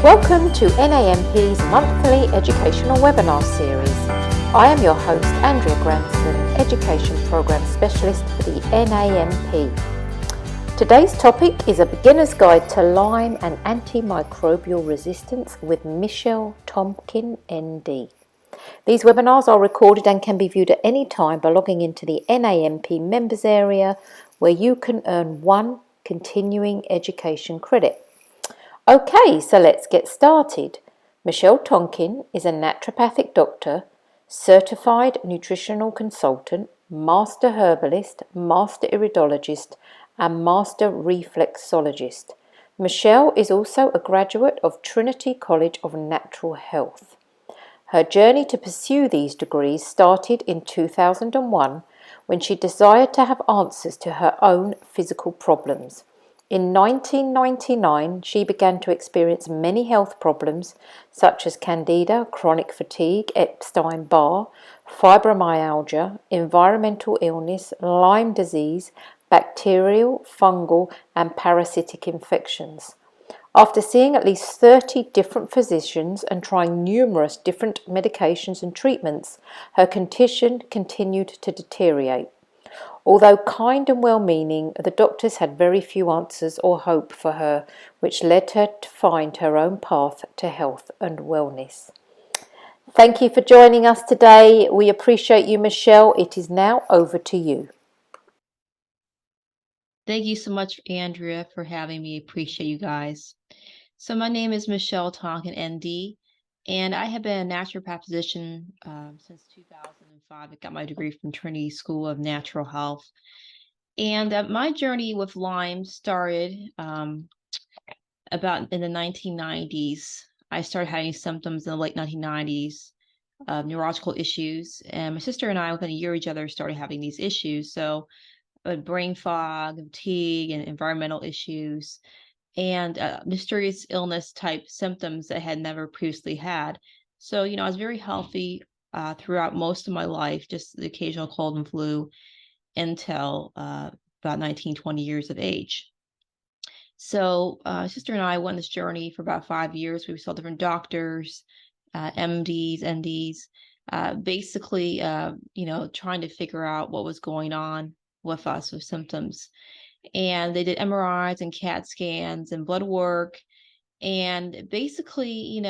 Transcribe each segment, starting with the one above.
Welcome to NANP's monthly educational webinar series. I am your host, Andrea Granson, Education Program Specialist for the NANP. Today's topic is a beginner's guide to Lyme and antimicrobial resistance with Michelle Tonkin ND. These webinars are recorded and can be viewed at any time by logging into the NANP members area, where you can earn 1 continuing education credit. Okay, so let's get started. Michelle Tonkin is a naturopathic doctor, certified nutritional consultant, master herbalist, master iridologist, and master reflexologist. Michelle is also a graduate of Trinity College of Natural Health. Her journey to pursue these degrees started in 2001 when she desired to have answers to her own physical problems. In 1999, she began to experience many health problems such as candida, chronic fatigue, Epstein-Barr, fibromyalgia, environmental illness, Lyme disease, bacterial, fungal, and parasitic infections. After seeing at least 30 different physicians and trying numerous different medications and treatments, her condition continued to deteriorate. Although kind and well-meaning, the doctors had very few answers or hope for her, which led her to find her own path to health and wellness. Thank you for joining us today. We appreciate you, Michelle. It is now over to you. Thank you so much, Andrea, for having me. Appreciate you guys. So my name is Michelle Tonkin ND, and I have been a naturopath physician since 2005. I got my degree from Trinity School of Natural Health. And my journey with Lyme started about in the 1990s. I started having symptoms in the late 1990s of neurological issues. And my sister and I, within a year of each other, started having these issues. So brain fog, fatigue, and environmental issues, and mysterious illness type symptoms that I had never previously had. So, I was very healthy throughout most of my life, just the occasional cold and flu until about 19, 20 years of age. So sister and I went this journey for about 5 years. We saw different doctors, MDs, NDs, basically, trying to figure out what was going on with us with symptoms. And they did MRIs and CAT scans and blood work. And basically,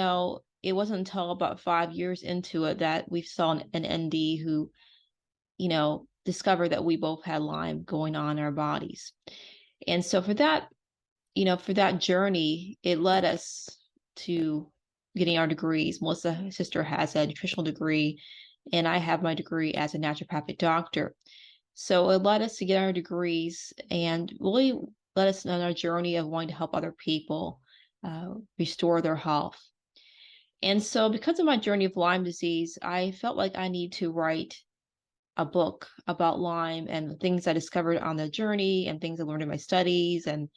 it wasn't until about 5 years into it that we saw an ND who, discovered that we both had Lyme going on in our bodies. And so for that journey, it led us to getting our degrees. Melissa's sister has a nutritional degree, and I have my degree as a naturopathic doctor. So it led us to get our degrees and really led us on our journey of wanting to help other people restore their health. And so because of my journey of Lyme disease, I felt like I need to write a book about Lyme and the things I discovered on the journey and things I learned in my studies and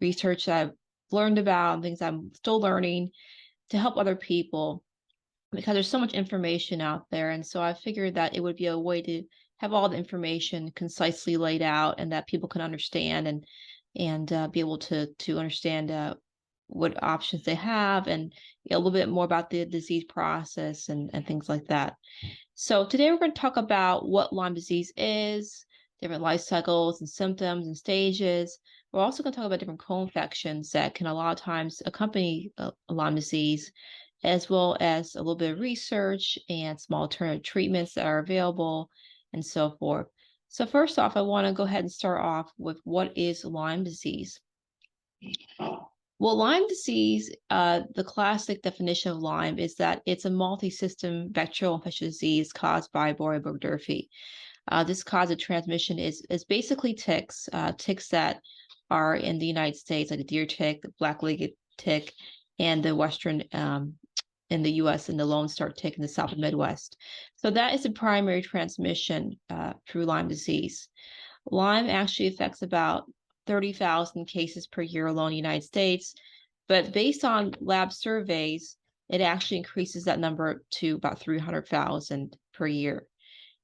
research that I've learned about and things I'm still learning to help other people, because there's so much information out there. And so I figured that it would be a way to have all the information concisely laid out and that people can understand and be able to understand what options they have and a little bit more about the disease process and things like that. So today we're going to talk about what Lyme disease is, different life cycles and symptoms and stages. We're also going to talk about different co-infections that can a lot of times accompany Lyme disease, as well as a little bit of research and some alternative treatments that are available and so forth. So first off, I want to go ahead and start off with what is Lyme disease. Well, Lyme disease, the classic definition of Lyme is that it's a multi-system bacterial infectious disease caused by Borrelia burgdorferi. This cause of transmission is basically ticks that are in the United States, like the deer tick, the black-legged tick, and the western in the U.S. and the Lone Star tick in the South and Midwest. So that is the primary transmission through Lyme disease. Lyme actually affects about 30,000 cases per year alone in the United States, but based on lab surveys, it actually increases that number to about 300,000 per year.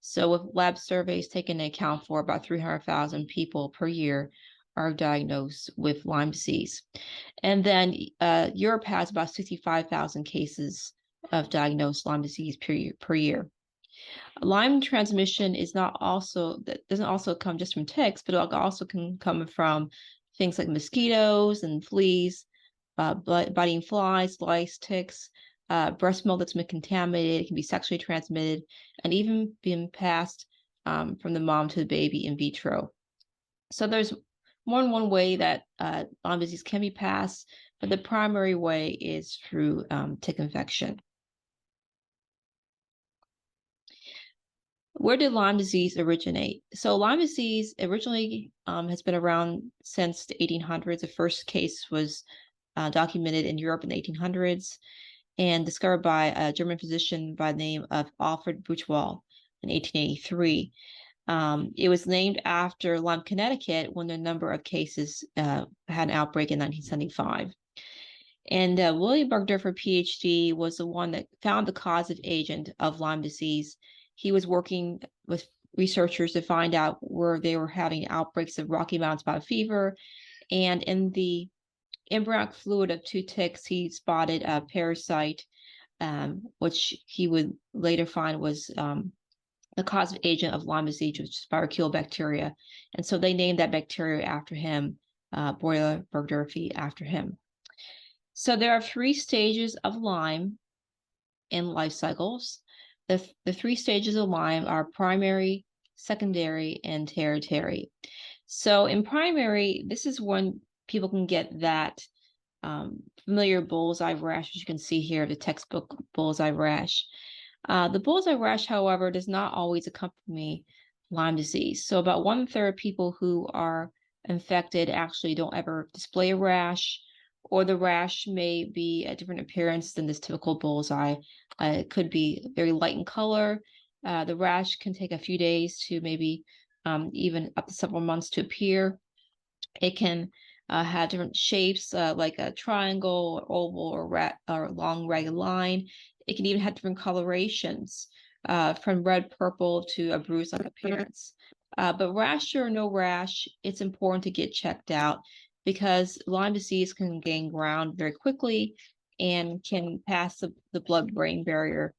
So with lab surveys taken into account for about 300,000 people per year are diagnosed with Lyme disease. And then Europe has about 65,000 cases of diagnosed Lyme disease per year. Lyme transmission is not also, that doesn't also come just from ticks, but it also can come from things like mosquitoes and fleas, biting flies, lice, ticks, breast milk that's been contaminated. It can be sexually transmitted, and even being passed from the mom to the baby in vitro. So there's more than one way that Lyme disease can be passed, but the primary way is through tick infection. Where did Lyme disease originate? So Lyme disease originally has been around since the 1800s. The first case was documented in Europe in the 1800s and discovered by a German physician by the name of Alfred Buchwald in 1883. It was named after Lyme, Connecticut, when the number of cases had an outbreak in 1975. And William Bergdorfer, PhD, was the one that found the causative agent of Lyme disease. He was working with researchers to find out where they were having outbreaks of Rocky Mountain spotted fever. And in the embryonic fluid of 2 ticks, he spotted a parasite, which he would later find was the causative agent of Lyme disease, which is spirochetal bacteria. And so they named that bacteria after him, Borrelia burgdorferi after him. So there are 3 stages of Lyme in life cycles. The 3 stages of Lyme are primary, secondary, and tertiary. So in primary, this is when people can get that familiar bullseye rash, as you can see here, the textbook bullseye rash. The bullseye rash, however, does not always accompany Lyme disease. So about 1/3 of people who are infected actually don't ever display a rash, or the rash may be a different appearance than this typical bullseye. It could be very light in color. The rash can take a few days to maybe even up to several months to appear. It can have different shapes, like a triangle, or oval, or long ragged line. It can even have different colorations, from red, purple to a bruise-like appearance. But rash or no rash, it's important to get checked out, because Lyme disease can gain ground very quickly and can pass the blood-brain barrier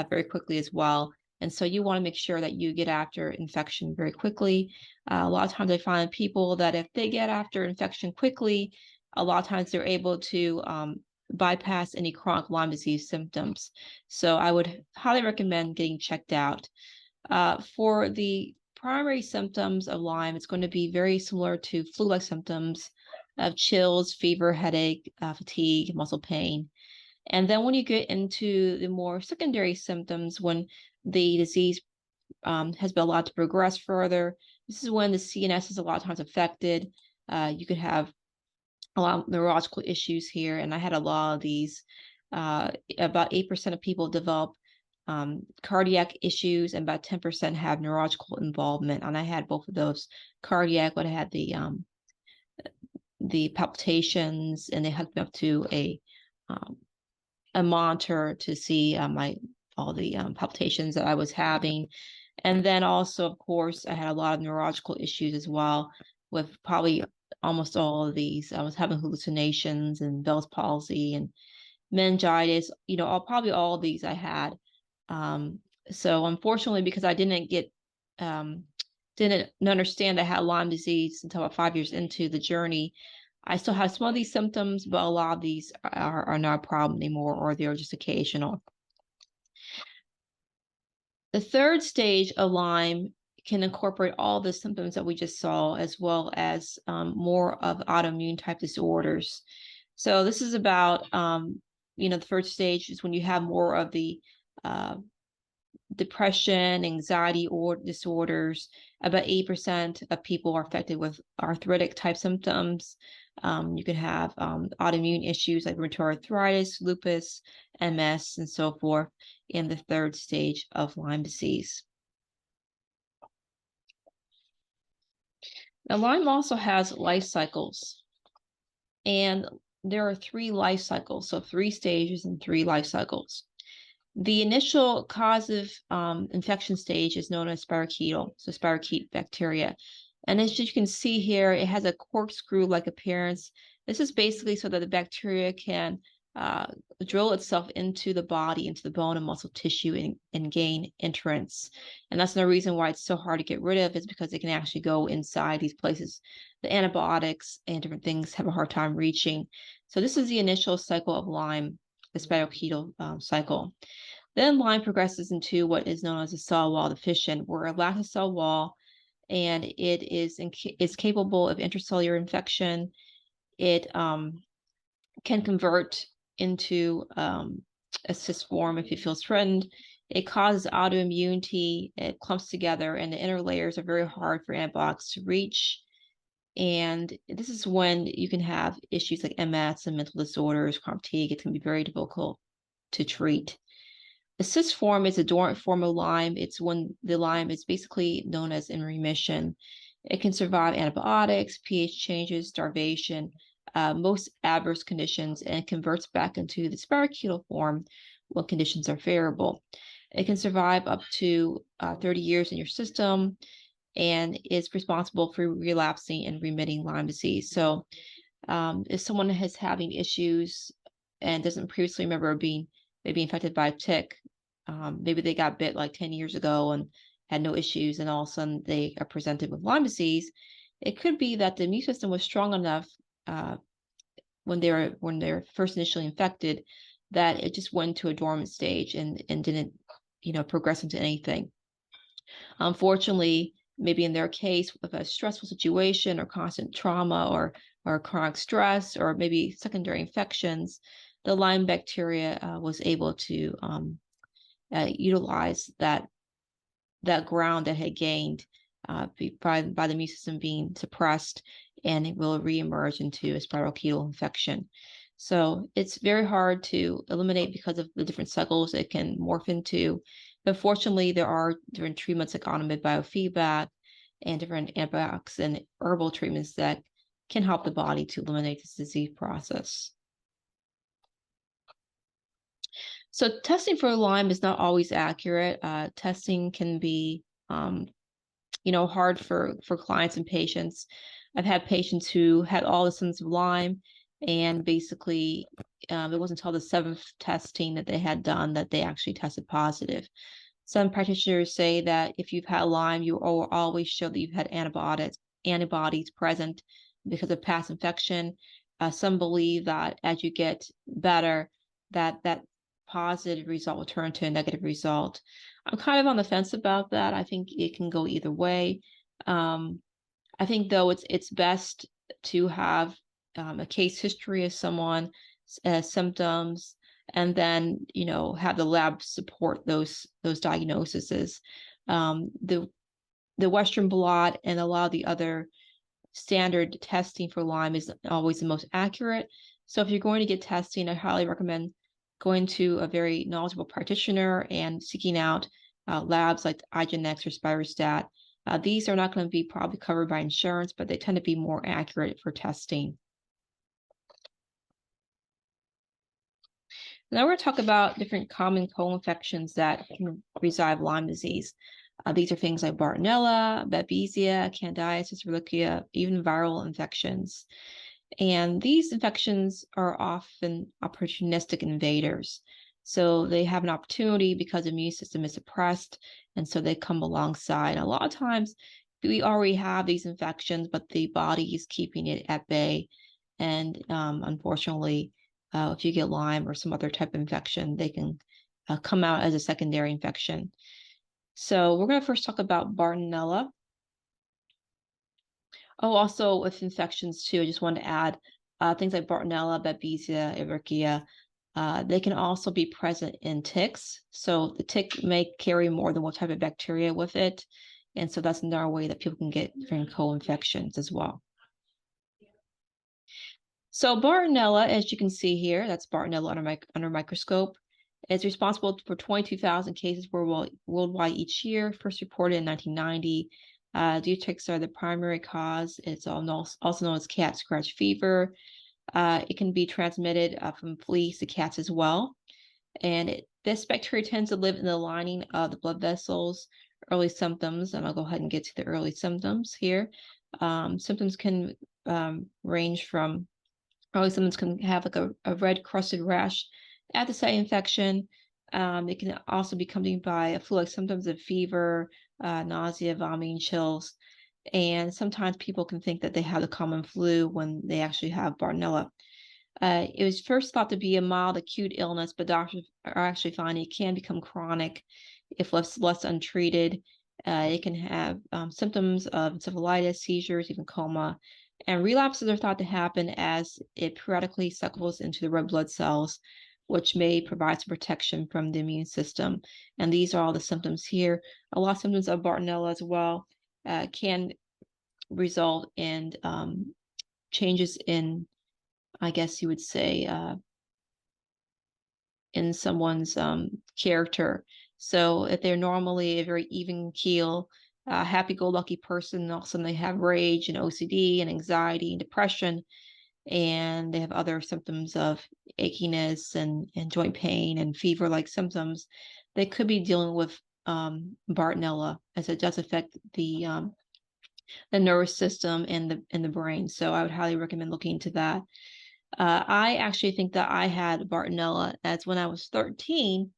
very quickly as well. And so you want to make sure that you get after infection very quickly. A lot of times I find people that if they get after infection quickly, a lot of times they're able to bypass any chronic Lyme disease symptoms. So I would highly recommend getting checked out. For the primary symptoms of Lyme, it's going to be very similar to flu-like symptoms of chills, fever, headache, fatigue, muscle pain. And then when you get into the more secondary symptoms, when the disease has been allowed to progress further, this is when the CNS is a lot of times affected. You could have a lot of neurological issues here, and I had a lot of these. About 8% of people develop cardiac issues, and about 10% have neurological involvement. And I had both of those. Cardiac, when I had the palpitations, and they hooked me up to a monitor to see all the palpitations that I was having. And then also, of course, I had a lot of neurological issues as well, with probably almost all of these. I was having hallucinations and Bell's palsy and meningitis, probably all of these I had. So unfortunately, because I didn't understand I had Lyme disease until about 5 years into the journey, I still have some of these symptoms, but a lot of these are not a problem anymore, or they're just occasional. The 3rd stage of Lyme can incorporate all the symptoms that we just saw, as well as more of autoimmune type disorders. So this is about, the first stage is when you have more of the depression, anxiety, or disorders. About 8% of people are affected with arthritic type symptoms. You can have autoimmune issues like rheumatoid arthritis, lupus, MS, and so forth in the 3rd stage of Lyme disease. Now, Lyme also has life cycles, and there are 3 life cycles, so 3 stages and 3 life cycles. The initial causative infection stage is known as spirochetal, so spirochete bacteria. And as you can see here, it has a corkscrew-like appearance. This is basically so that the bacteria can drill itself into the body, into the bone and muscle tissue, and gain entrance. And that's the reason why it's so hard to get rid of, is because it can actually go inside these places. The antibiotics and different things have a hard time reaching. So this is the initial cycle of Lyme, the spirochetal cycle. Then Lyme progresses into what is known as a cell wall deficient, where it lacks a cell wall, and it is capable of intracellular infection. It can convert into a cyst form if it feels threatened. It causes autoimmunity. It clumps together, and the inner layers are very hard for antibiotics to reach. And this is when you can have issues like MS and mental disorders, chronic fatigue. It can be very difficult to treat. The cyst form is a dormant form of Lyme. It's when the Lyme is basically known as in remission. It can survive antibiotics, pH changes, starvation, most adverse conditions, and converts back into the spirochetal form when conditions are favorable. It can survive up to 30 years in your system and is responsible for relapsing and remitting Lyme disease. So if someone is having issues and doesn't previously remember being maybe infected by a tick, maybe they got bit like 10 years ago and had no issues, and all of a sudden they are presented with Lyme disease, it could be that the immune system was strong enough when they're first initially infected that it just went to a dormant stage and didn't progress into anything. Unfortunately, maybe in their case, with a stressful situation or constant trauma or chronic stress or maybe secondary infections, the Lyme bacteria was able to utilize that ground that had gained by the immune system being suppressed, and it will reemerge into a spirochetal infection. So it's very hard to eliminate because of the different cycles it can morph into. But fortunately, there are different treatments like automated biofeedback and different antibiotics and herbal treatments that can help the body to eliminate this disease process. So testing for Lyme is not always accurate. Testing can be, hard for clients and patients. I've had patients who had all the symptoms of Lyme, and basically it wasn't until the 7th testing that they had done that they actually tested positive. Some practitioners say that if you've had Lyme, you always show that you've had antibodies present because of past infection. Some believe that as you get better, that positive result will turn to a negative result. I'm kind of on the fence about that. I think it can go either way. I think though it's best to have a case history of someone, symptoms, and then have the lab support those diagnoses. The Western blot and a lot of the other standard testing for Lyme is always the most accurate. So if you're going to get testing, I highly recommend going to a very knowledgeable practitioner and seeking out labs like IGNX or Spirostat. These are not going to be probably covered by insurance, but they tend to be more accurate for testing. Now we're going to talk about different common co-infections that can reside Lyme disease. These are things like Bartonella, Babesia, Candidiasis, Ehrlichia, even viral infections. And these infections are often opportunistic invaders. So they have an opportunity because the immune system is suppressed, and so they come alongside. A lot of times we already have these infections, but the body is keeping it at bay. And unfortunately, if you get Lyme or some other type of infection, they can come out as a secondary infection. So we're going to first talk about Bartonella. Oh, also with infections too, I just want to add things like Bartonella, Babesia, Ehrlichia. They can also be present in ticks. So the tick may carry more than one type of bacteria with it. And so that's another way that people can get different co-infections as well. So Bartonella, as you can see here, that's Bartonella under microscope. It's responsible for 22,000 cases worldwide each year, first reported in 1990. Ticks are the primary cause. It's also known as cat scratch fever. It can be transmitted from fleas to cats as well. And this bacteria tends to live in the lining of the blood vessels early symptoms, and I'll go ahead and get to the early symptoms here. Symptoms can range from, early symptoms can have like a red crusted rash at the site infection. It can also be accompanied by flu-like symptoms of fever, nausea, vomiting, chills. And sometimes people can think that they have the common flu when they actually have Bartonella. It was first thought to be a mild acute illness, but doctors are actually finding it can become chronic if left untreated. It can have symptoms of encephalitis, seizures, even coma. And relapses are thought to happen as it periodically cycles into the red blood cells, which may provide some protection from the immune system. And these are all the symptoms here. A lot of symptoms of Bartonella as well can result in changes in, I guess you would say, in someone's character. So if they're normally a very even keel, happy-go-lucky person, and all of a sudden they have rage and OCD and anxiety and depression, and they have other symptoms of achiness and joint pain and fever-like symptoms, they could be dealing with Bartonella, as it does affect the nervous system and the brain. So I would highly recommend looking into that. I actually think that I had Bartonella as when I was 13.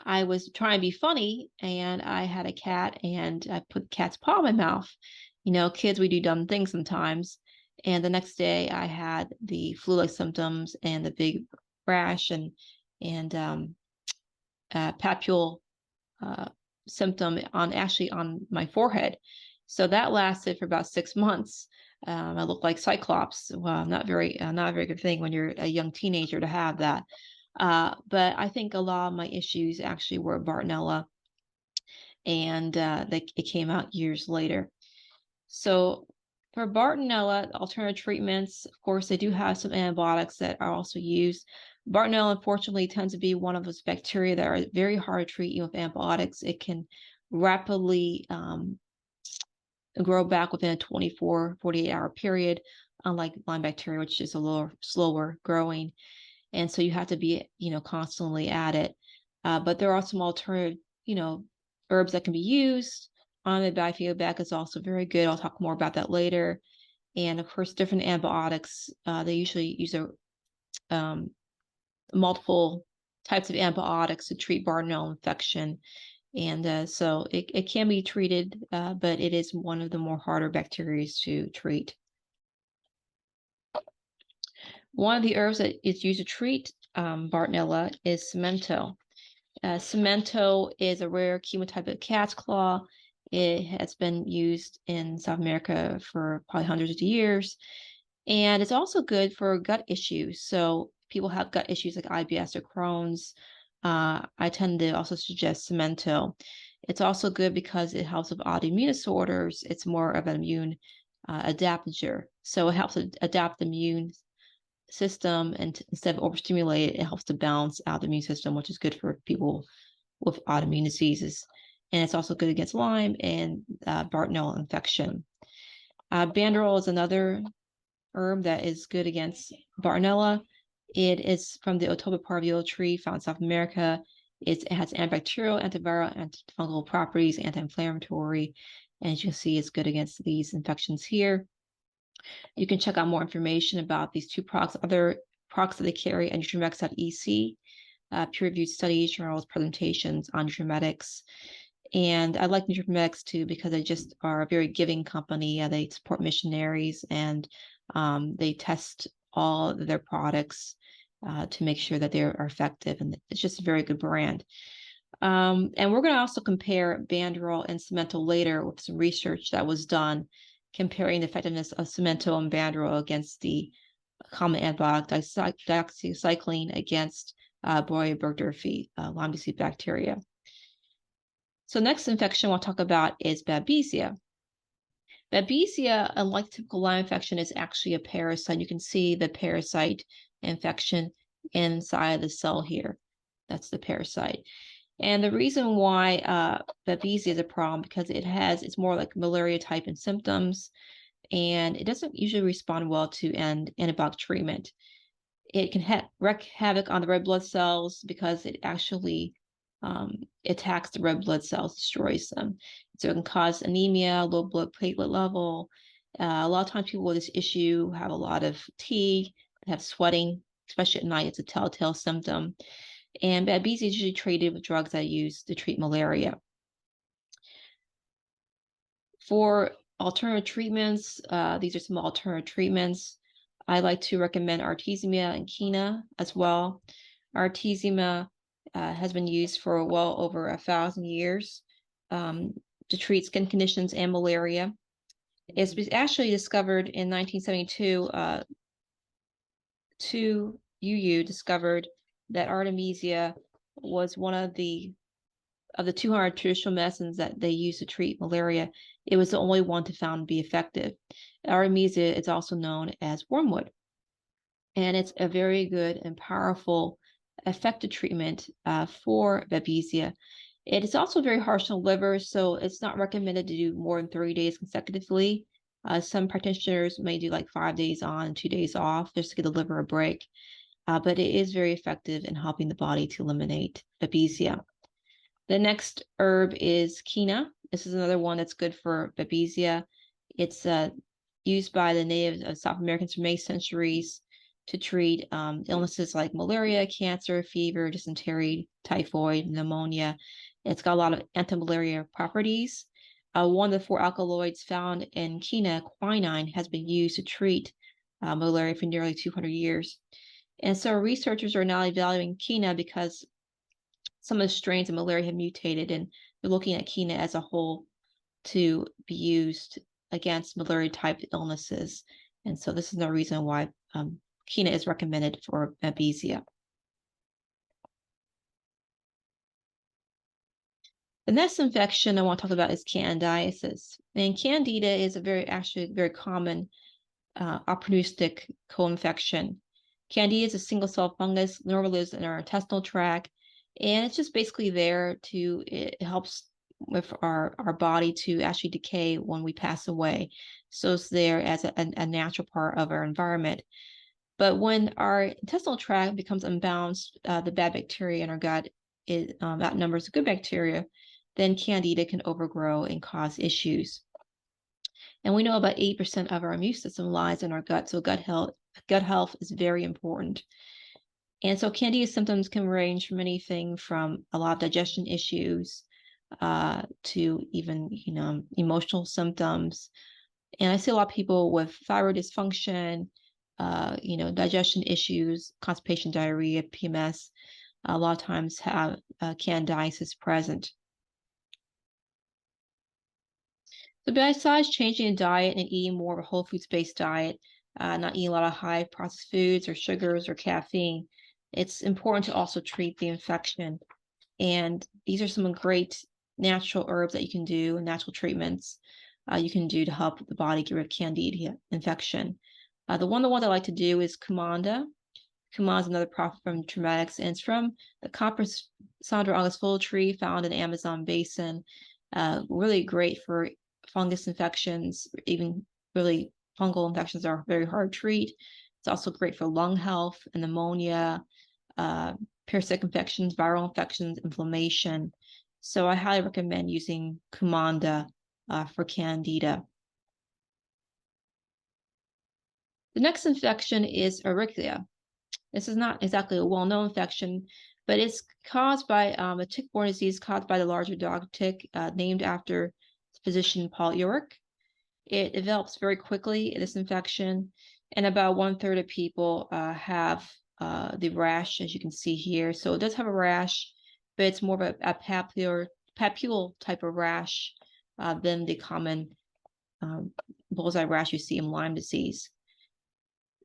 I was trying to be funny, and I had a cat, and I put the cat's paw in my mouth. You know, kids, we do dumb things sometimes. And the next day, I had the flu-like symptoms and the big rash and papule symptom on my forehead. So that lasted for about 6 months. I looked like Cyclops. Well, not a very good thing when you're a young teenager to have that. But I think a lot of my issues actually were Bartonella, and it came out years later. So for Bartonella, alternative treatments, of course, they do have some antibiotics that are also used. Bartonella, unfortunately, tends to be one of those bacteria that are very hard to treat with antibiotics. It can rapidly grow back within a 24, 48-hour period, unlike Lyme bacteria, which is a little slower growing. And so you have to be, constantly at it. But there are some alternative, herbs that can be used. The biofeedback is also very good. I'll talk more about that later. And of course, different antibiotics, they usually use multiple types of antibiotics to treat Bartonella infection. And so it can be treated, but it is one of the more harder bacteria to treat. One of the herbs that is used to treat Bartonella is cemento. Cemento is a rare chemotype of cat's claw. It has been used in South America for probably hundreds of years. And it's also good for gut issues. So people have gut issues like IBS or Crohn's. I tend to also suggest cemento. It's also good because it helps with autoimmune disorders. It's more of an immune adaptogen. So it helps adapt the immune system, and instead of overstimulate it helps to balance out the immune system, which is good for people with autoimmune diseases. And it's also good against Lyme and Bartonella infection. Banderol is another herb that is good against Bartonella. It is from the Otoba parvio tree found in South America. It has antibacterial, antiviral, antifungal properties, anti-inflammatory, and as you can see, it's good against these infections here. You can check out more information about these two products, other products that they carry at nutrimex.ec, peer-reviewed studies, journals, presentations on nutrimetics. And I like Nutrimex too because they just are a very giving company. They support missionaries, and they test all of their products to make sure that they are effective. And it's just a very good brand. And we're going to also compare Banderol and Cemento later with some research that was done comparing the effectiveness of Cemento and Banderol against the common antibiotic doxycycline against Borrelia burgdorferi, Lyme disease bacteria. So next infection we'll talk about is Babesia. Babesia, unlike typical Lyme infection, is actually a parasite. You can see the parasite infection inside of the cell here. That's the parasite. And the reason why Babesia is a problem because it's more like malaria type in symptoms, and it doesn't usually respond well to antibiotic treatment. It can wreak havoc on the red blood cells because it actually attacks the red blood cells, destroys them. So it can cause anemia, low blood platelet level. A lot of times people with this issue have a lot of fatigue, they have sweating, especially at night. It's a telltale symptom. And Babesia is usually treated with drugs that are used to treat malaria. For alternative treatments, these are some alternative treatments. I like to recommend artemisia and quina as well. Artemisia has been used for well over 1,000 years to treat skin conditions and malaria. It was actually discovered in 1972. Two UU discovered that artemisia was one of the 200 traditional medicines that they use to treat malaria. It was the only one to found to be effective. Artemisia is also known as wormwood, and it's a very good and powerful, effective treatment for Babesia. It is also very harsh on the liver, so it's not recommended to do more than 30 days consecutively. Some practitioners may do like 5 days on and 2 days off just to get the liver a break, but it is very effective in helping the body to eliminate Babesia. The next herb is quina. This is another one that's good for Babesia. It's used by the natives of South Americans for many centuries to treat illnesses like malaria, cancer, fever, dysentery, typhoid, pneumonia. It's got a lot of anti-malaria properties. One of the 4 alkaloids found in quina, quinine, has been used to treat malaria for nearly 200 years. And so researchers are now evaluating quina because some of the strains of malaria have mutated, and they're looking at quina as a whole to be used against malaria-type illnesses. And so this is no reason why quina is recommended for Babesia. The next infection I want to talk about is candidiasis. And candida is actually very common opportunistic co-infection. Candida is a single-cell fungus, normally lives in our intestinal tract, and it's just basically there to, it helps with our body to actually decay when we pass away. So it's there as a natural part of our environment. But when our intestinal tract becomes unbalanced, the bad bacteria in our gut outnumbers the good bacteria, then candida can overgrow and cause issues. And we know about 8% of our immune system lies in our gut, so gut health is very important. And so candida symptoms can range from anything from a lot of digestion issues to even, emotional symptoms. And I see a lot of people with thyroid dysfunction, digestion issues, constipation, diarrhea, PMS, a lot of times have candidiasis present. So besides changing the diet and eating more of a whole foods-based diet, not eating a lot of high processed foods or sugars or caffeine, it's important to also treat the infection. And these are some great natural herbs that you can do, natural treatments you can do to help the body get rid of candida infection. The one I like to do is Kumanda. Kumanda is another prophet from Nutritional, and it's from the Copper Sandra angustifolium tree found in the Amazon basin. Really great for fungus infections, even really fungal infections are very hard to treat. It's also great for lung health and pneumonia, parasitic infections, viral infections, inflammation. So I highly recommend using Kumanda for candida. The next infection is Ehrlichia. This is not exactly a well-known infection, but it's caused by a tick-borne disease caused by the larger dog tick, named after physician Paul Ehrlich. It develops very quickly, this infection, and about 1/3 of people have the rash, as you can see here. So it does have a rash, but it's more of a papule type of rash than the common bullseye rash you see in Lyme disease.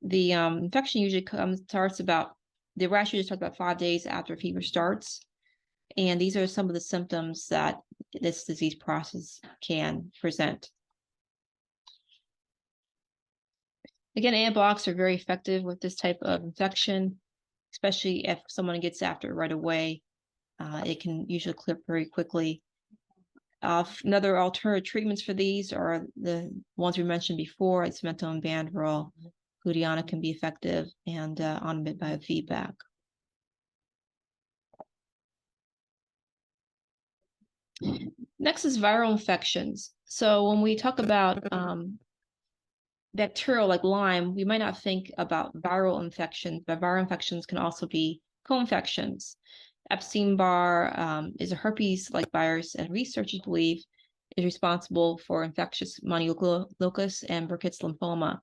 The infection usually starts about 5 days after fever starts. And these are some of the symptoms that this disease process can present. Again, antibiotics are very effective with this type of infection, especially if someone gets after it right away. It can usually clear very quickly. Another alternative treatments for these are the ones we mentioned before. It's menthol and Bandrol. Glutathione can be effective, and on biofeedback. Next is viral infections. So when we talk about bacterial like Lyme, we might not think about viral infections, but viral infections can also be co-infections. Epstein-Barr is a herpes-like virus, and researchers believe is responsible for infectious mononucleosis and Burkitt's lymphoma.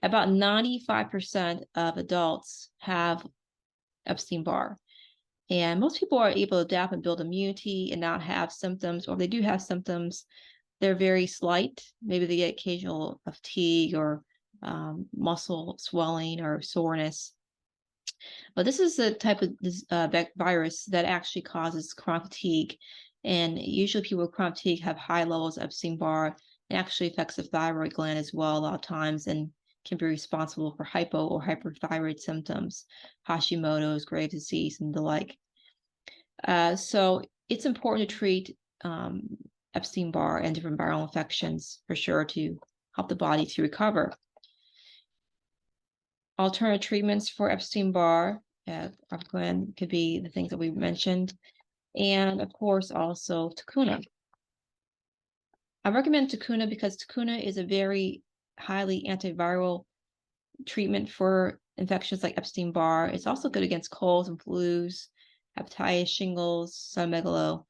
About 95% of adults have Epstein-Barr. And most people are able to adapt and build immunity and not have symptoms, or if they do have symptoms, they're very slight. Maybe they get occasional fatigue or muscle swelling or soreness. But this is the type of virus that actually causes chronic fatigue. And usually people with chronic fatigue have high levels of Epstein-Barr. It actually affects the thyroid gland as well a lot of times and can be responsible for hypo or hyperthyroid symptoms, Hashimoto's, Graves' disease, and the like. So it's important to treat Epstein-Barr and different viral infections for sure to help the body to recover. Alternative treatments for Epstein-Barr could be the things that we mentioned, and of course also Takuna. I recommend Takuna because Takuna is a very highly antiviral treatment for infections like Epstein-Barr. It's also good against colds and flus, hepatitis, shingles, cytomegalo,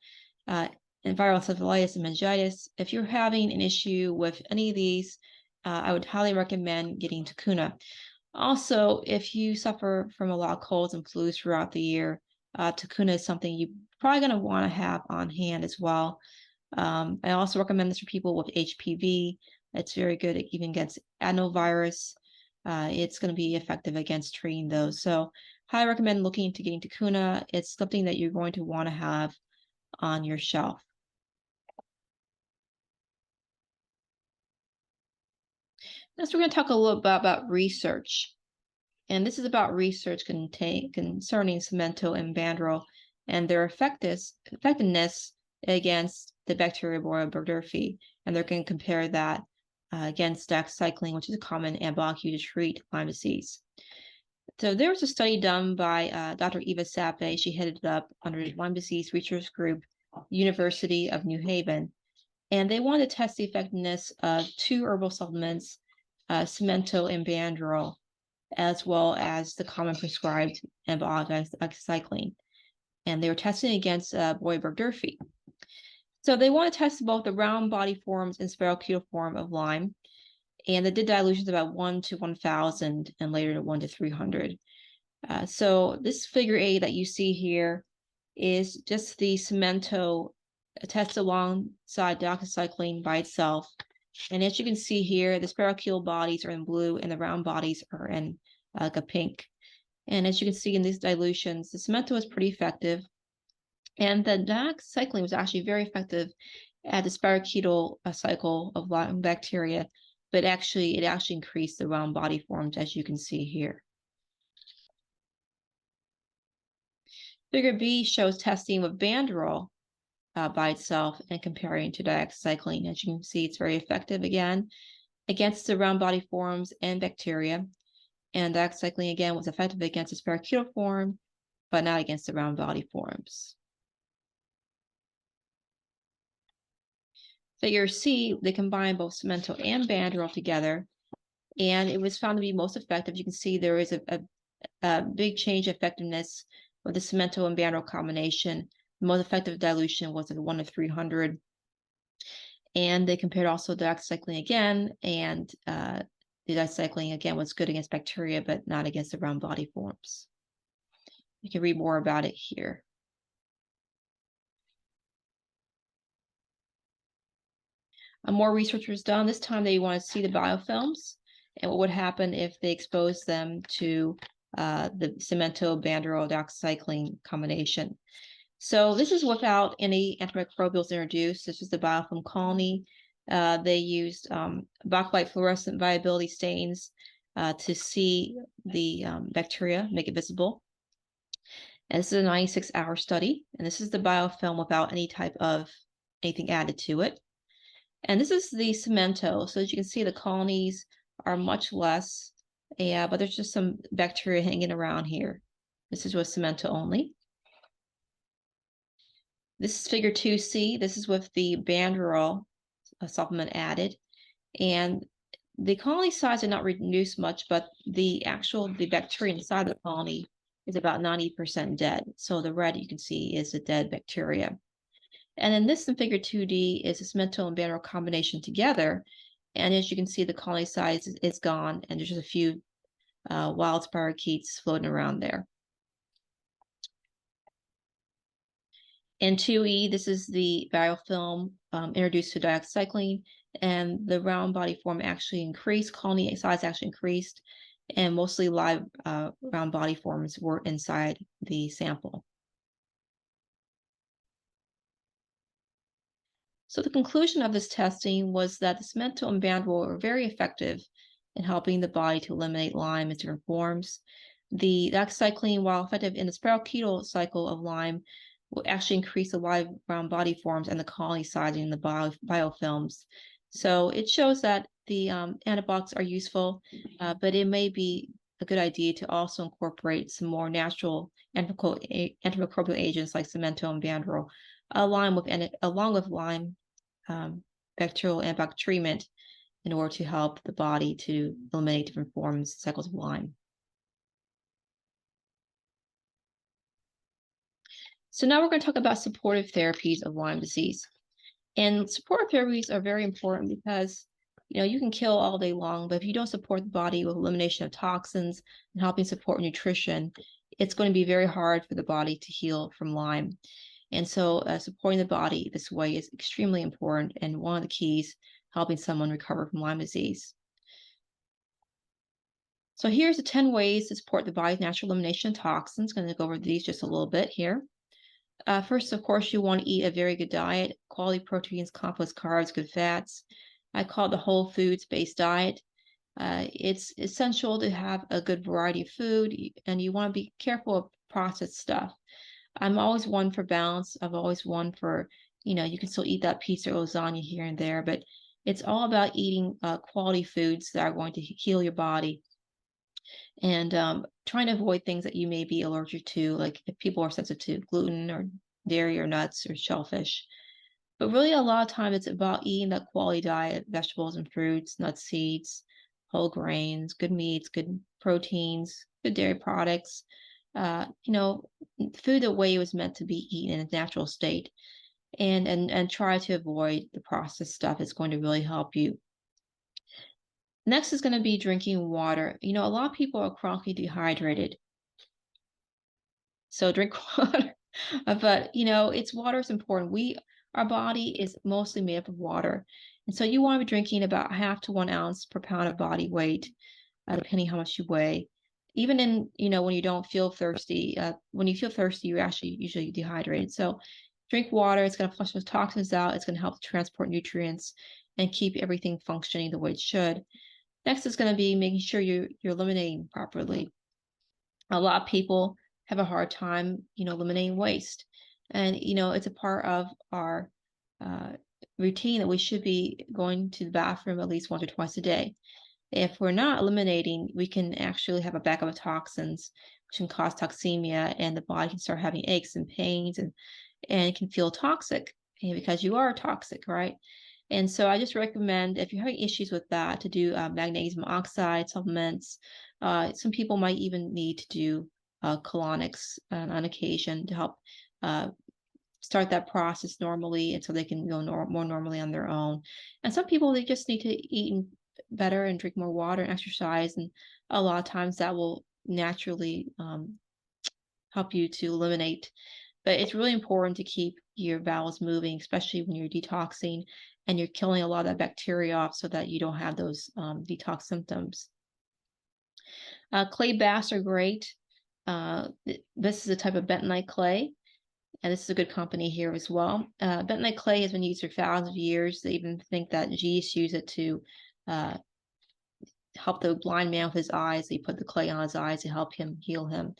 and viral encephalitis and meningitis. If you're having an issue with any of these, I would highly recommend getting Takuna. Also, if you suffer from a lot of colds and flus throughout the year, Takuna is something you're probably going to want to have on hand as well. I also recommend this for people with HPV. It's very good even against adenovirus. It's going to be effective against treating those. So highly recommend looking into getting Takuna. It's something that you're going to want to have on your shelf. Next, we're going to talk a little bit about research. And this is about research concerning Cemento and Banderol and their effectiveness against the bacteria Burgdorferi. And they're going to compare that against doxycycline, which is a common antibiotic used to treat Lyme disease. So there was a study done by Dr. Eva Sappe. She headed it up under the Lyme Disease Research Group, University of New Haven. And they wanted to test the effectiveness of two herbal supplements, Cemento and Banderol, as well as the common prescribed antibiotic doxycycline. And they were testing against Burgdorferi. So they want to test both the round body forms and spirochetal form of Lyme. And they did dilutions about 1 to 1,000 and later to 1 to 300. So this figure A that you see here is just the Cemento tested alongside doxycycline by itself. And as you can see here, the spirochetal bodies are in blue and the round bodies are in a pink. And as you can see in these dilutions, the Cemento is pretty effective. And the doxycycline was actually very effective at the spirochetal cycle of Lyme bacteria, but it actually increased the round body forms, as you can see here. Figure B shows testing with Banderol by itself and comparing to doxycycline. As you can see, it's very effective again against the round body forms and bacteria. And doxycycline again was effective against the spirochetal form, but not against the round body forms. Figure C, they combine both Cemento and Banderol together, and it was found to be most effective. You can see there is a big change in effectiveness with the Cemento and Banderol combination. The most effective dilution was 1 to 300. And they compared also doxycycline again, and the doxycycline again was good against bacteria, but not against the round body forms. You can read more about it here. More research was done. This time they want to see the biofilms and what would happen if they exposed them to the Cemento, Banderol, doxycycline combination. So this is without any antimicrobials introduced. This is the biofilm colony. They used bakelite fluorescent viability stains to see the bacteria, make it visible. And this is a 96-hour study. And this is the biofilm without any type of anything added to it. And this is the Cemento. So as you can see, the colonies are much less, but there's just some bacteria hanging around here. This is with Cemento only. This is figure 2C. This is with the Banderol supplement added. And the colony size did not reduce much, but the bacteria inside the colony is about 90% dead. So the red you can see is the dead bacteria. And then this in figure 2D is this menthol and Banderol combination together. And as you can see, the colony size is gone, and there's just a few wild spirochetes floating around there. In 2E, this is the biofilm introduced to dioxycycline, and the round body form actually increased, colony size actually increased, and mostly live round body forms were inside the sample. So the conclusion of this testing was that this menthol and Banderol were very effective in helping the body to eliminate Lyme in different forms. The dioxycycline, while effective in the spirochetal cycle of Lyme, will actually increase the live round body forms and the colony sizing in the biofilms. So it shows that the antibiotics are useful, but it may be a good idea to also incorporate some more natural antimicrobial agents like menthol and Banderol, along with Lyme bacterial antibiotic treatment in order to help the body to eliminate different forms, cycles of Lyme. So now we're going to talk about supportive therapies of Lyme disease. And supportive therapies are very important because, you can kill all day long, but if you don't support the body with elimination of toxins and helping support nutrition, it's going to be very hard for the body to heal from Lyme. And so supporting the body this way is extremely important, and one of the keys helping someone recover from Lyme disease. So here's the 10 ways to support the body's natural elimination of toxins. I'm going to go over these just a little bit here. First, of course, you want to eat a very good diet, quality proteins, complex carbs, good fats. I call it the whole foods-based diet. It's essential to have a good variety of food, and you want to be careful of processed stuff. I'm always one for balance. I've always one for, you can still eat that pizza or lasagna here and there, but it's all about eating quality foods that are going to heal your body, and trying to avoid things that you may be allergic to, like if people are sensitive to gluten or dairy or nuts or shellfish. But really, a lot of time it's about eating that quality diet, vegetables and fruits, nuts, seeds, whole grains, good meats, good proteins, good dairy products, food the way it was meant to be eaten in its natural state, and try to avoid the processed stuff. It's going to really help you. Next is going to be drinking water. A lot of people are chronically dehydrated, so drink water. But water is important. Our body is mostly made up of water, and so you want to be drinking about 1/2 to 1 ounce per pound of body weight, depending how much you weigh. Even in when you don't feel thirsty, when you feel thirsty, you're actually usually dehydrated. So drink water. It's going to flush those toxins out. It's going to help transport nutrients and keep everything functioning the way it should. Next is going to be making sure you're eliminating properly. A lot of people have a hard time, eliminating waste. And, it's a part of our routine that we should be going to the bathroom at least once or twice a day. If we're not eliminating, we can actually have a backup of toxins, which can cause toxemia, and the body can start having aches and pains, and it can feel toxic because you are toxic, right? And so I just recommend, if you're having issues with that, to do magnesium oxide supplements. Some people might even need to do colonics on occasion to help start that process normally, and so they can go more normally on their own. And some people, they just need to eat better and drink more water and exercise, and a lot of times that will naturally help you to eliminate. But it's really important to keep your bowels moving, especially when you're detoxing and you're killing a lot of that bacteria off so that you don't have those detox symptoms. Clay baths are great. This is a type of bentonite clay, and this is a good company here as well. Bentonite clay has been used for thousands of years. They even think that Jesus used it to help the blind man with his eyes. He put the clay on his eyes to help him heal him.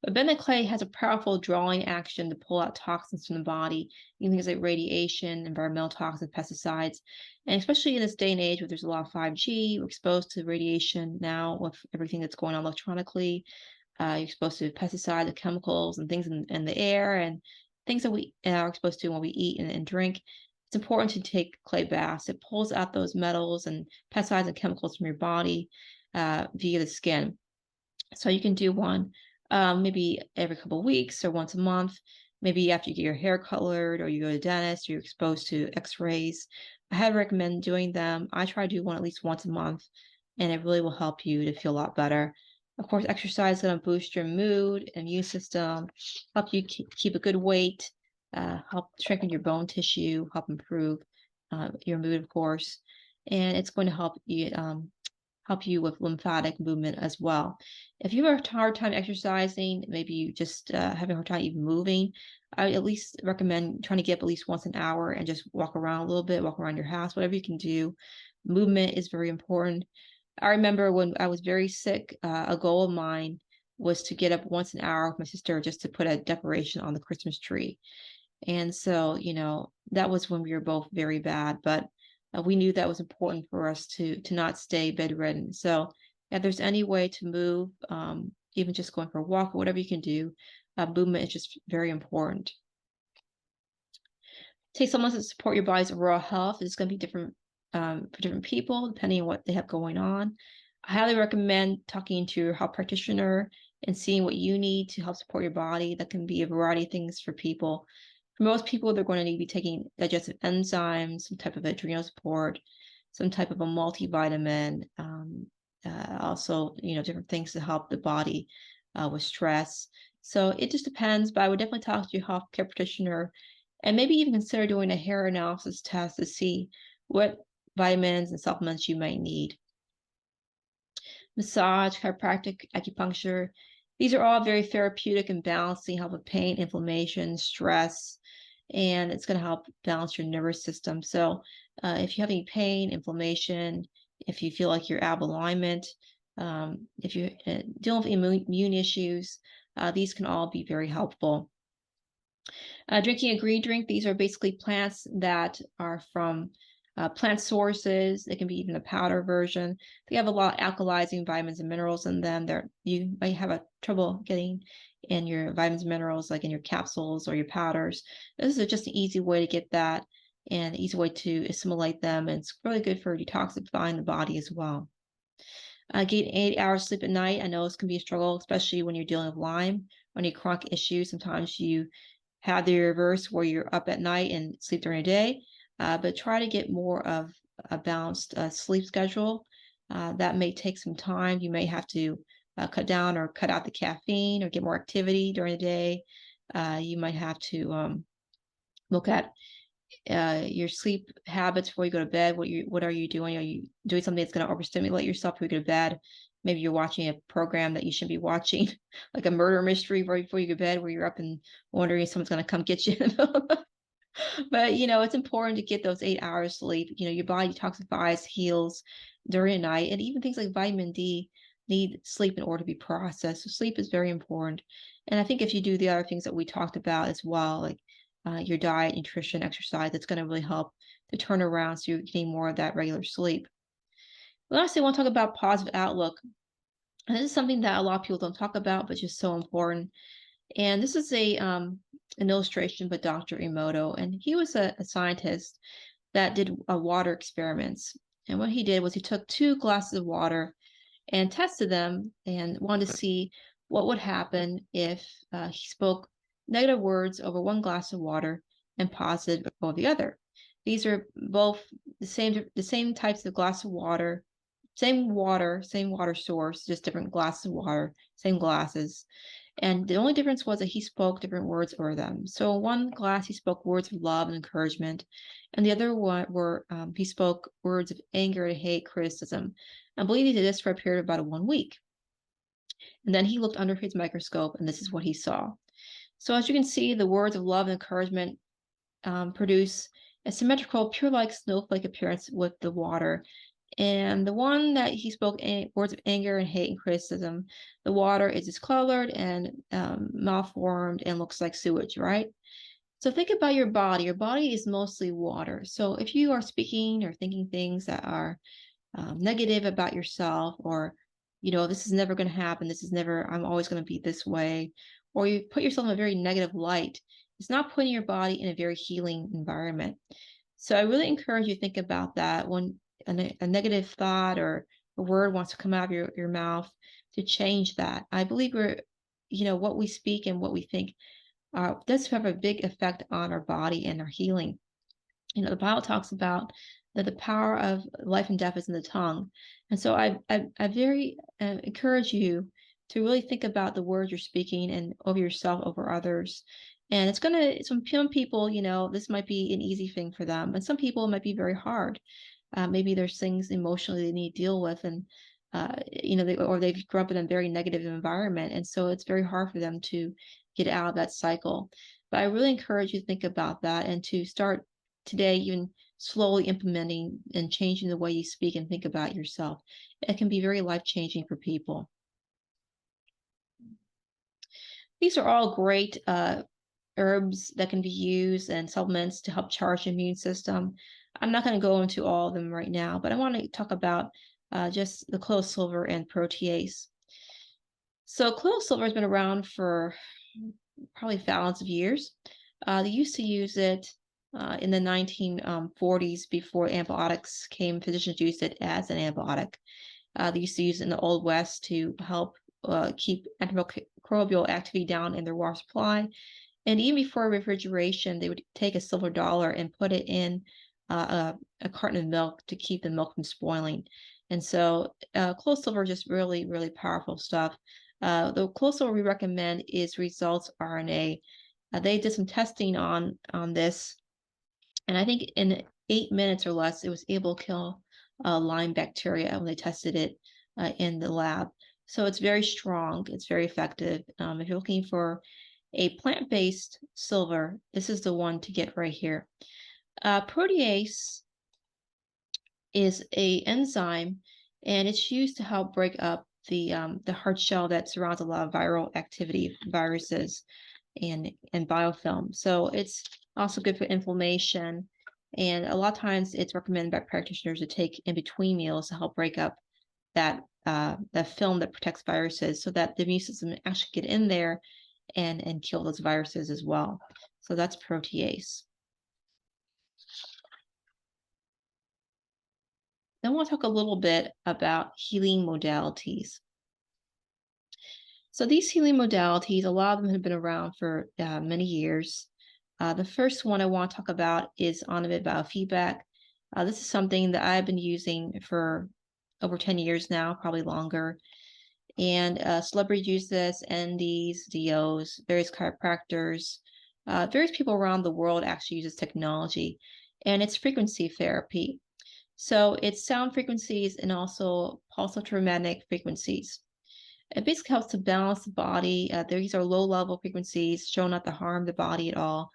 But bentonite clay has a powerful drawing action to pull out toxins from the body, even things like radiation, environmental toxins, pesticides. And especially in this day and age where there's a lot of 5G, we're exposed to radiation now with everything that's going on electronically. You're exposed to pesticides, chemicals, and things in the air, and things that we are exposed to when we eat and drink, it's important to take clay baths. It pulls out those metals and pesticides and chemicals from your body via the skin. So you can do one maybe every couple of weeks or once a month, maybe after you get your hair colored or you go to the dentist or you're exposed to x-rays. I highly recommend doing them. I try to do one at least once a month, and it really will help you to feel a lot better. Of course, exercise is going to boost your mood, immune system, help you keep a good weight, help strengthen your bone tissue, help improve your mood, of course, and it's going to help you with lymphatic movement as well. If you have a hard time exercising, maybe you just having a hard time even moving, I at least recommend trying to get up at least once an hour and just walk around a little bit, walk around your house, whatever you can do. Movement is very important. I remember when I was very sick, a goal of mine was to get up once an hour with my sister just to put a decoration on the Christmas tree. And so, that was when we were both very bad, but we knew that was important for us to not stay bedridden. So if there's any way to move, even just going for a walk or whatever you can do, movement is just very important. Take supplements to support your body's overall health. It's going to be different for different people, depending on what they have going on. I highly recommend talking to your health practitioner and seeing what you need to help support your body. That can be a variety of things for people. For most people, they're going to need to be taking digestive enzymes, some type of adrenal support, some type of a multivitamin, also, different things to help the body with stress. So it just depends, but I would definitely talk to your healthcare practitioner and maybe even consider doing a hair analysis test to see what vitamins and supplements you might need. Massage, chiropractic, acupuncture. These are all very therapeutic and balancing, help with pain, inflammation, stress, and it's going to help balance your nervous system. So if you have any pain, inflammation, if you feel like you're out of alignment, if you're dealing with immune issues, these can all be very helpful. Drinking a green drink, these are basically plants that are from plant sources. They can be even a powder version. They have a lot of alkalizing vitamins and minerals in them. You might have trouble getting in your vitamins and minerals, like in your capsules or your powders. This is just an easy way to get that and an easy way to assimilate them. And it's really good for detoxifying the body as well. Getting 8 hours sleep at night. I know this can be a struggle, especially when you're dealing with Lyme or any chronic issues. Sometimes you have the reverse where you're up at night and sleep during the day. But try to get more of a balanced sleep schedule. That may take some time. You may have to cut down or cut out the caffeine or get more activity during the day. You might have to look at your sleep habits before you go to bed. What are you doing? Are you doing something that's going to overstimulate yourself before you go to bed? Maybe you're watching a program that you shouldn't be watching, like a murder mystery right before you go to bed, where you're up and wondering if someone's going to come get you. But, it's important to get those 8 hours sleep. Your body detoxifies, heals during the night, and even things like vitamin D need sleep in order to be processed. So sleep is very important. And I think if you do the other things that we talked about as well, like your diet, nutrition, exercise, that's going to really help to turn around so you're getting more of that regular sleep. Lastly, I want to talk about positive outlook. And this is something that a lot of people don't talk about, but just so important. And this is an illustration by Dr. Emoto, and he was a scientist that did water experiments. And what he did was he took 2 glasses of water and tested them and wanted to see what would happen if he spoke negative words over one glass of water and positive over the other. These are both the same types of glass of water, same water source, just different glasses of water, same glasses. And the only difference was that he spoke different words over them. So in one glass, he spoke words of love and encouragement. And the other one he spoke words of anger, hate, criticism. I believe he did this for a period of about 1 week. And then he looked under his microscope, and this is what he saw. So as you can see, the words of love and encouragement produce a symmetrical, pure-like snowflake appearance with the water. And the one that he spoke words of anger and hate and criticism, the water is discolored and malformed and looks like sewage, right? So think about your body. Your body is mostly water. So if you are speaking or thinking things that are negative about yourself, or, this is never going to happen, I'm always going to be this way, or you put yourself in a very negative light, it's not putting your body in a very healing environment. So I really encourage you to think about that when a negative thought or a word wants to come out of your mouth, to change that. I believe what we speak and what we think does have a big effect on our body and our healing. The Bible talks about that the power of life and death is in the tongue. And so I very encourage you to really think about the words you're speaking and over yourself, over others. And some people, this might be an easy thing for them, and some people it might be very hard. Maybe there's things emotionally they need to deal with, and they've grown up in a very negative environment, and so it's very hard for them to get out of that cycle. But I really encourage you to think about that and to start today, even slowly implementing and changing the way you speak and think about yourself. It can be very life-changing for people. These are all great herbs that can be used and supplements to help charge the immune system. I'm not going to go into all of them right now, but I want to talk about just the colloidal silver and protease. So colloidal silver has been around for probably thousands of years. They used to use it in the 1940s before antibiotics came. Physicians used it as an antibiotic. They used to use it in the Old West to help keep antimicrobial activity down in their water supply. And even before refrigeration, they would take a silver dollar and put it in a carton of milk to keep the milk from spoiling. And so colloidal silver is just really, really powerful stuff. The colloidal silver we recommend is Results RNA. They did some testing on this, and I think in 8 minutes or less, it was able to kill Lyme bacteria when they tested it in the lab. So it's very strong. It's very effective. If you're looking for a plant-based silver, this is the one to get right here. Protease is an enzyme, and it's used to help break up the hard shell that surrounds a lot of viral activity, viruses, and biofilm. So it's also good for inflammation. And a lot of times it's recommended by practitioners to take in between meals to help break up that film that protects viruses, so that the immune system actually get in there and kill those viruses as well. So that's protease. Then we'll talk a little bit about healing modalities. So these healing modalities, a lot of them have been around for many years. The first one I want to talk about is on-demand biofeedback. This is something that I've been using for over 10 years now, probably longer. And celebrities use this, NDs, DOs, various chiropractors, various people around the world actually use this technology. And it's frequency therapy. So it's sound frequencies and also pulse electromagnetic frequencies. It basically helps to balance the body. These are low-level frequencies, show not to harm the body at all.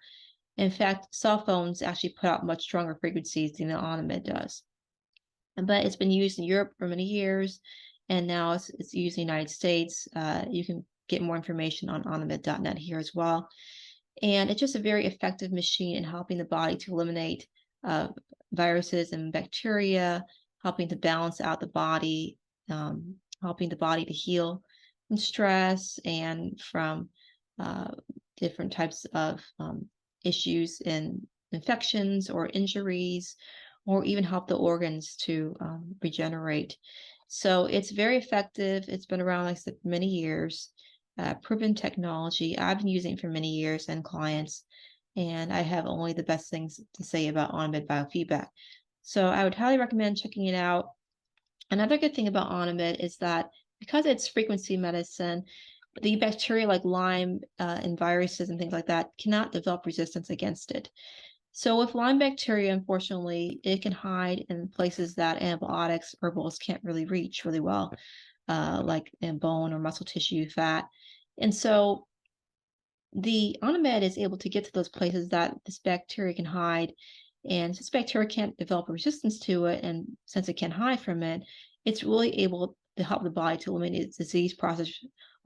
In fact, cell phones actually put out much stronger frequencies than the on-demand does. But it's been used in Europe for many years, and now it's used in the United States. You can get more information on onamid.net here as well. And it's just a very effective machine in helping the body to eliminate viruses and bacteria, helping to balance out the body, helping the body to heal from stress and from different types of issues and infections or injuries, or even help the organs to regenerate. So it's very effective. It's been around, like I said, for many years. Proven technology. I've been using it for many years and clients, and I have only the best things to say about on-demand biofeedback. So I would highly recommend checking it out. Another good thing about on-demand is that because it's frequency medicine, the bacteria like Lyme and viruses and things like that cannot develop resistance against it. So with Lyme bacteria, unfortunately, it can hide in places that antibiotics, herbals can't really reach really well, like in bone or muscle tissue, fat. And so the on-demand is able to get to those places that this bacteria can hide. And since bacteria can't develop a resistance to it, and since it can't hide from it, it's really able to help the body to eliminate its disease process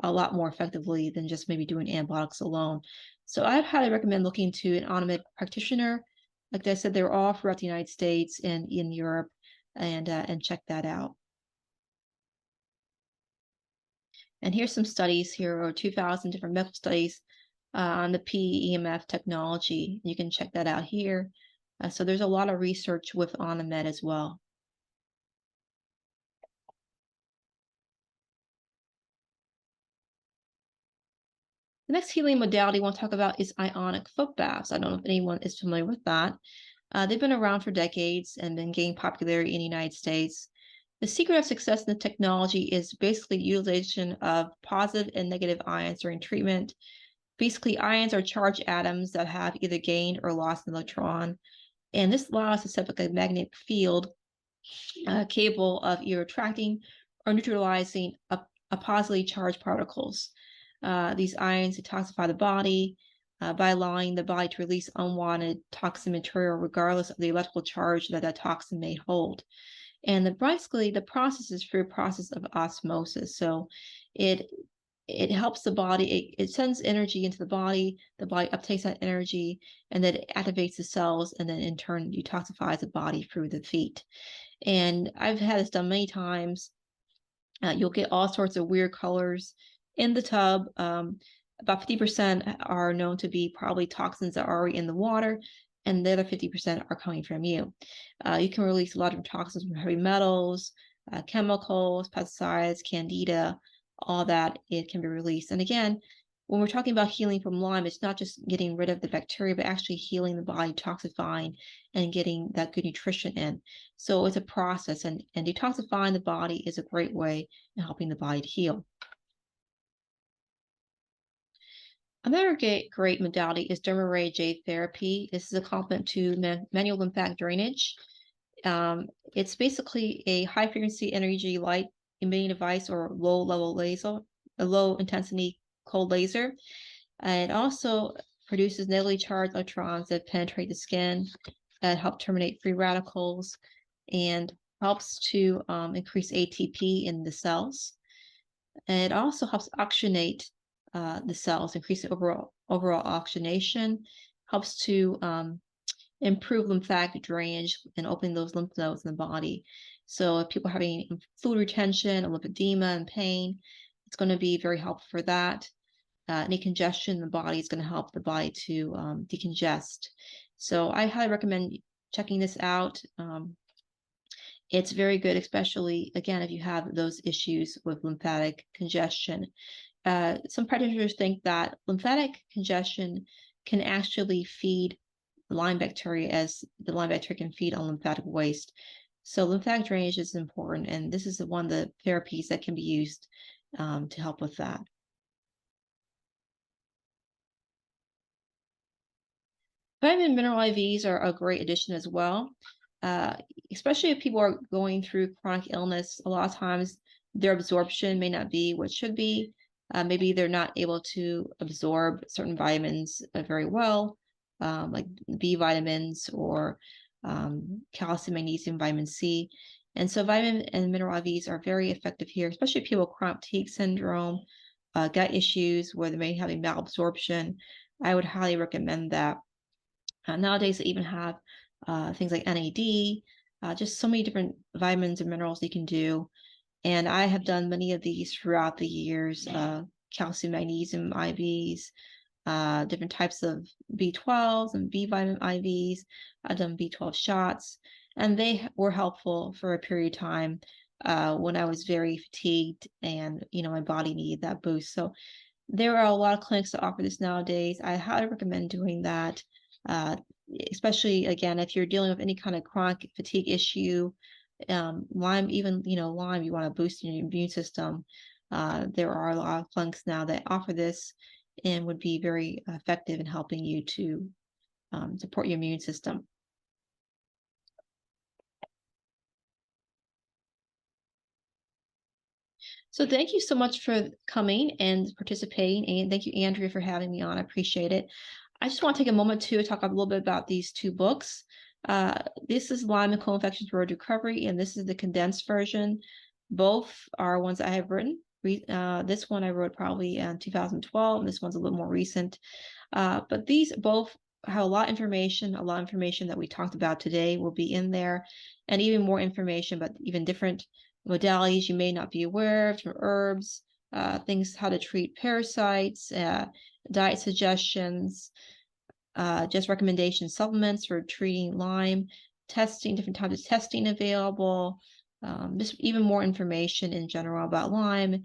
a lot more effectively than just maybe doing antibiotics alone. So I highly recommend looking to an on-demand practitioner. Like I said, they're all throughout the United States and in Europe, and check that out. And here's some studies here, or 2,000 different medical studies on the PEMF technology. You can check that out here. So there's a lot of research with OnMed as well. The next healing modality I want to talk about is ionic foot baths. I don't know if anyone is familiar with that. They've been around for decades and been gaining popularity in the United States. The secret of success in the technology is basically utilization of positive and negative ions during treatment. Basically, ions are charged atoms that have either gained or lost an electron. And this allows us to set up a magnetic field capable of either attracting or neutralizing a positively charged particles. These ions detoxify the body by allowing the body to release unwanted toxin material regardless of the electrical charge that that toxin may hold. And basically, the process is through a process of osmosis. So it helps the body, it sends energy into the body uptakes that energy, and then it activates the cells, and then in turn detoxifies the body through the feet. And I've had this done many times. You'll get all sorts of weird colors in the tub. About 50% are known to be probably toxins that are already in the water, and the other 50% are coming from you. You can release a lot of toxins from heavy metals, chemicals, pesticides, candida, all that, it can be released. And again, when we're talking about healing from Lyme, it's not just getting rid of the bacteria, but actually healing the body, detoxifying, and getting that good nutrition in. So it's a process, and detoxifying the body is a great way in helping the body to heal. Another great modality is derma-ray J therapy. This is a complement to manual lymphatic drainage. It's basically a high-frequency energy light emitting device or low-level laser, a low-intensity cold laser. It also produces negatively charged electrons that penetrate the skin, that help terminate free radicals, and helps to increase ATP in the cells. And it also helps oxygenate the cells, increase the overall oxygenation, helps to improve lymphatic drainage and opening those lymph nodes in the body. So if people are having fluid retention, lymphedema, and pain, it's going to be very helpful for that. Any congestion in the body is going to help the body to decongest. So I highly recommend checking this out. It's very good, especially, again, if you have those issues with lymphatic congestion. Some practitioners think that lymphatic congestion can actually feed Lyme bacteria, as the Lyme bacteria can feed on lymphatic waste. So lymphatic drainage is important, and this is one of the therapies that can be used to help with that. Vitamin and mineral IVs are a great addition as well, especially if people are going through chronic illness. A lot of times their absorption may not be what should be. Maybe they're not able to absorb certain vitamins very well, like B vitamins or calcium, magnesium, vitamin C. And so vitamin and mineral IVs are very effective here, especially people with chronic fatigue syndrome, gut issues where they may have a malabsorption. I would highly recommend that. Nowadays, they even have things like NAD, just so many different vitamins and minerals you can do. And I have done many of these throughout the years, calcium, magnesium IVs, different types of B12s and B vitamin IVs. I've done B12 shots, and they were helpful for a period of time when I was very fatigued and, my body needed that boost. So there are a lot of clinics that offer this nowadays. I highly recommend doing that. Especially, again, if you're dealing with any kind of chronic fatigue issue, Lyme, even, Lyme, you want to boost your immune system. There are a lot of clinics now that offer this and would be very effective in helping you to support your immune system. So thank you so much for coming and participating, and thank you, Andrea, for having me on. I appreciate it. I just want to take a moment to talk a little bit about these two books. This is Lyme and Co-Infections Road to Recovery, and this is the condensed version. Both are ones I have written. This one I wrote probably in 2012, and this one's a little more recent. But these both have a lot of information. A lot of information that we talked about today will be in there, and even more information, but even different modalities you may not be aware of, from herbs, things, how to treat parasites, diet suggestions, just recommendation supplements for treating Lyme, testing, different types of testing available, just even more information in general about Lyme,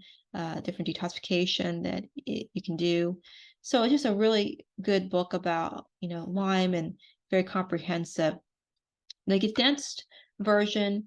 different detoxification that you can do. So it's just a really good book about, Lyme, and very comprehensive. The condensed version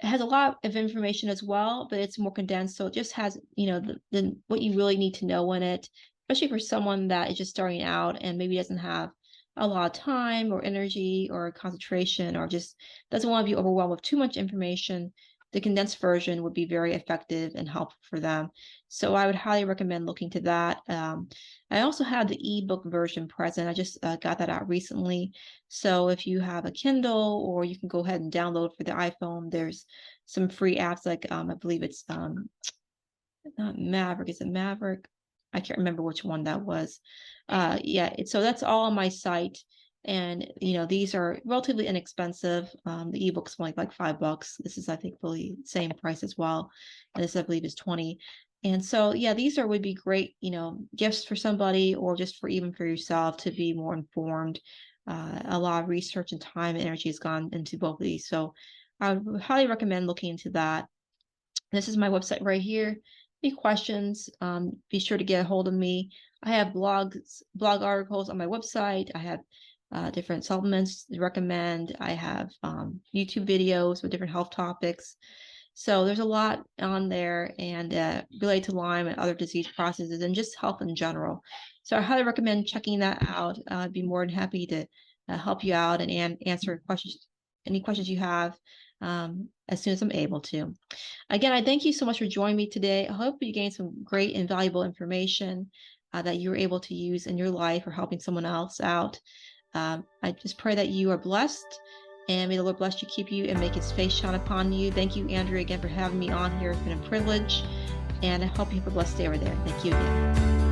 has a lot of information as well, but it's more condensed. So it just has, what you really need to know in it, especially for someone that is just starting out and maybe doesn't have a lot of time or energy or concentration, or just doesn't want to be overwhelmed with too much information. The condensed version would be very effective and helpful for them. So I would highly recommend looking to that. I also have the ebook version present. I just got that out recently. So if you have a Kindle, or you can go ahead and download for the iPhone, there's some free apps like I believe it's not Maverick. Is it Maverick? I can't remember which one that was. So that's all on my site. And, these are relatively inexpensive. The ebook's only like $5. This is, I think, really same price as well. And this, I believe, is 20. And so, these would be great, gifts for somebody, or just even for yourself to be more informed. A lot of research and time and energy has gone into both of these. So I would highly recommend looking into that. This is my website right here. Any questions, be sure to get a hold of me. I have blog articles on my website. I have different supplements to recommend. I have YouTube videos with different health topics. So there's a lot on there, and related to Lyme and other disease processes, and just health in general. So I highly recommend checking that out. I'd be more than happy to help you out and answer any questions you have as soon as I'm able to. Again, I thank you so much for joining me today. I hope you gained some great and valuable information that you're able to use in your life or helping someone else out. I just pray that you are blessed, and may the Lord bless you, keep you, and make his face shine upon you. Thank you, Andrea, again, for having me on here. It's been a privilege, and I hope you have a blessed day over there. Thank you again.